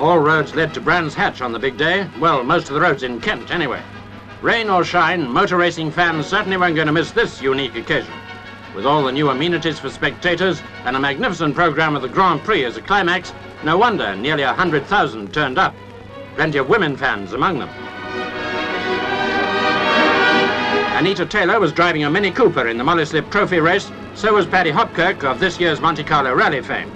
All roads led to Brands Hatch on the big day. Well, most of the roads in Kent, anyway. Rain or shine, motor racing fans certainly weren't going to miss this unique occasion. With all the new amenities for spectators and a magnificent programme of the Grand Prix as a climax, no wonder nearly 100,000 turned up. Plenty of women fans among them. Anita Taylor was driving a Mini Cooper in the Molly Slip Trophy race. So was Paddy Hopkirk of this year's Monte Carlo Rally fame.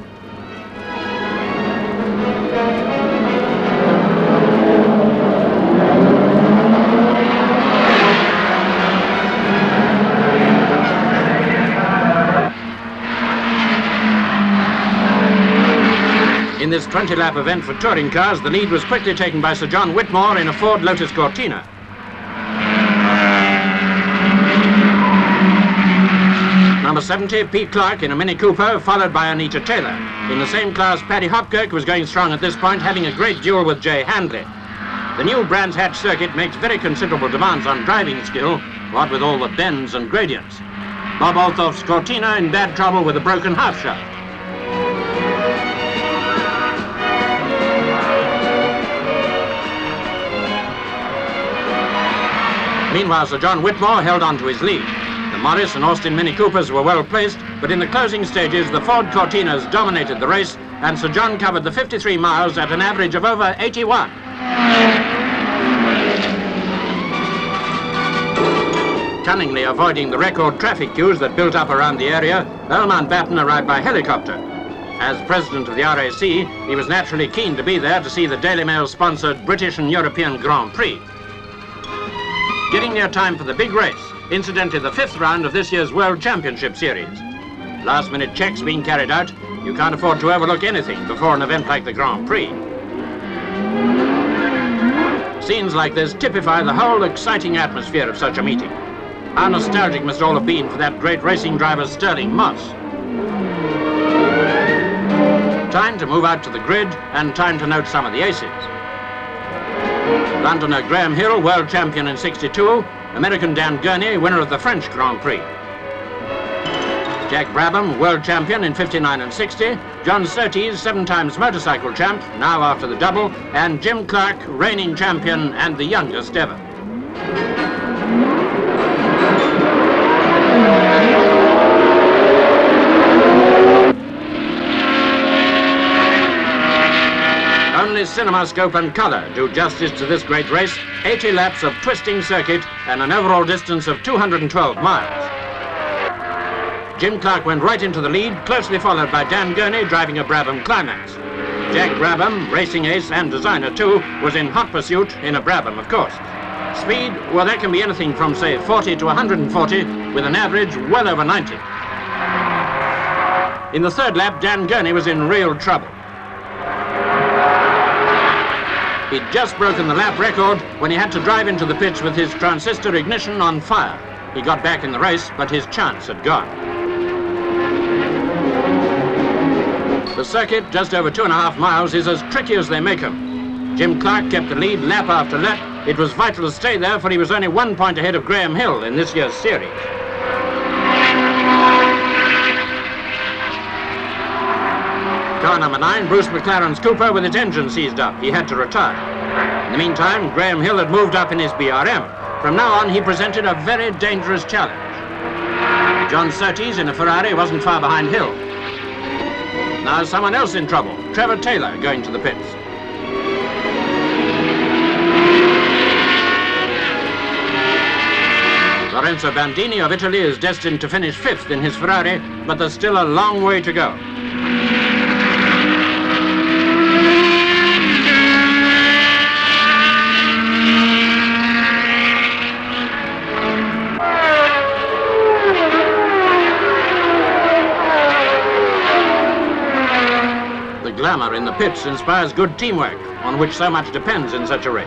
In this 20-lap event for touring cars, the lead was quickly taken by Sir John Whitmore in a Ford Lotus Cortina. Number 70, Pete Clark in a Mini Cooper, followed by Anita Taylor. In the same class, Paddy Hopkirk was going strong at this point, having a great duel with Jay Handley. The new Brands Hatch circuit makes very considerable demands on driving skill, what with all the bends and gradients. Bob Althoff's Cortina in bad trouble with a broken half shaft. Meanwhile, Sir John Whitmore held on to his lead. The Morris and Austin Mini Coopers were well placed, but in the closing stages, the Ford Cortinas dominated the race, and Sir John covered the 53 miles at an average of over 81. Cunningly avoiding the record traffic queues that built up around the area, Earl Mountbatten arrived by helicopter. As president of the RAC, he was naturally keen to be there to see the Daily Mail-sponsored British and European Grand Prix. Getting near time for the big race, incidentally the 5th round of this year's World Championship Series. Last-minute checks being carried out. You can't afford to overlook anything before an event like the Grand Prix. Scenes like this typify the whole exciting atmosphere of such a meeting. How nostalgic must all have been for that great racing driver Stirling Moss. Time to move out to the grid and time to note some of the aces. Londoner Graham Hill, world champion in '62. American Dan Gurney, winner of the French Grand Prix. Jack Brabham, world champion in '59 and '60. John Surtees, 7 times motorcycle champ, now after the double. And Jim Clark, reigning champion and the youngest ever. Only Cinemascope and colour do justice to this great race. 80 laps of twisting circuit and an overall distance of 212 miles. Jim Clark went right into the lead, closely followed by Dan Gurney driving a Brabham Climax. Jack Brabham, racing ace and designer too, was in hot pursuit in a Brabham, of course. Speed, well, that can be anything from, say, 40 to 140, with an average well over 90. In the 3rd lap, Dan Gurney was in real trouble. He'd just broken the lap record when he had to drive into the pits with his transistor ignition on fire. He got back in the race, but his chance had gone. The circuit, just over 2.5 miles, is as tricky as they make them. Jim Clark kept the lead lap after lap. It was vital to stay there, for he was only 1 point ahead of Graham Hill in this year's series. Car number 9, Bruce McLaren's Cooper, with its engine seized up. He had to retire. In the meantime, Graham Hill had moved up in his BRM. From now on, he presented a very dangerous challenge. John Surtees in a Ferrari wasn't far behind Hill. Now someone else in trouble, Trevor Taylor, going to the pits. Lorenzo Bandini of Italy is destined to finish 5th in his Ferrari, but there's still a long way to go. Glamour in the pits inspires good teamwork, on which so much depends in such a race.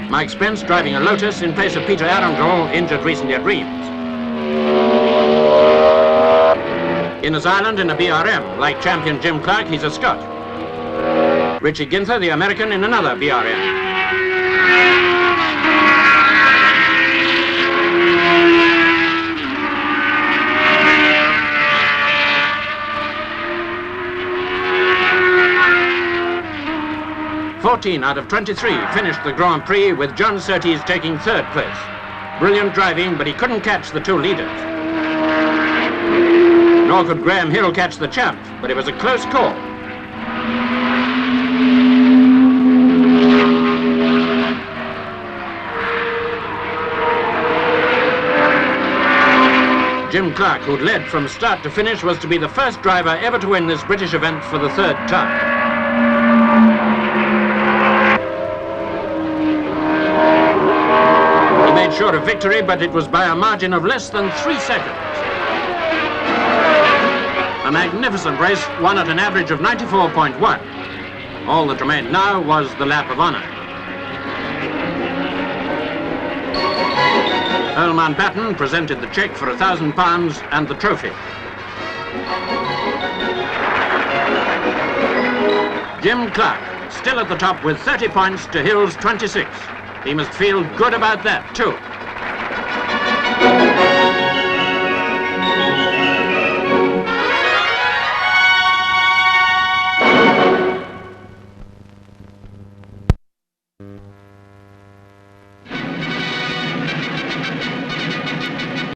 Mike Spence driving a Lotus in place of Peter Arundel, injured recently at Reims. Innes Ireland in a BRM. Like champion Jim Clark, he's a Scot. Richie Ginther, the American, in another BRM. 14 out of 23 finished the Grand Prix, with John Surtees taking third place. Brilliant driving, but he couldn't catch the two leaders. Nor could Graham Hill catch the champ, but it was a close call. Jim Clark, who'd led from start to finish, was to be the first driver ever to win this British event for the third time. He made sure of victory, but it was by a margin of less than 3 seconds. A magnificent race, won at an average of 94.1. All that remained now was the lap of honour. Earl Mountbatten presented the cheque for £1,000 and the trophy. Jim Clark, still at the top with 30 points to Hill's 26. He must feel good about that too.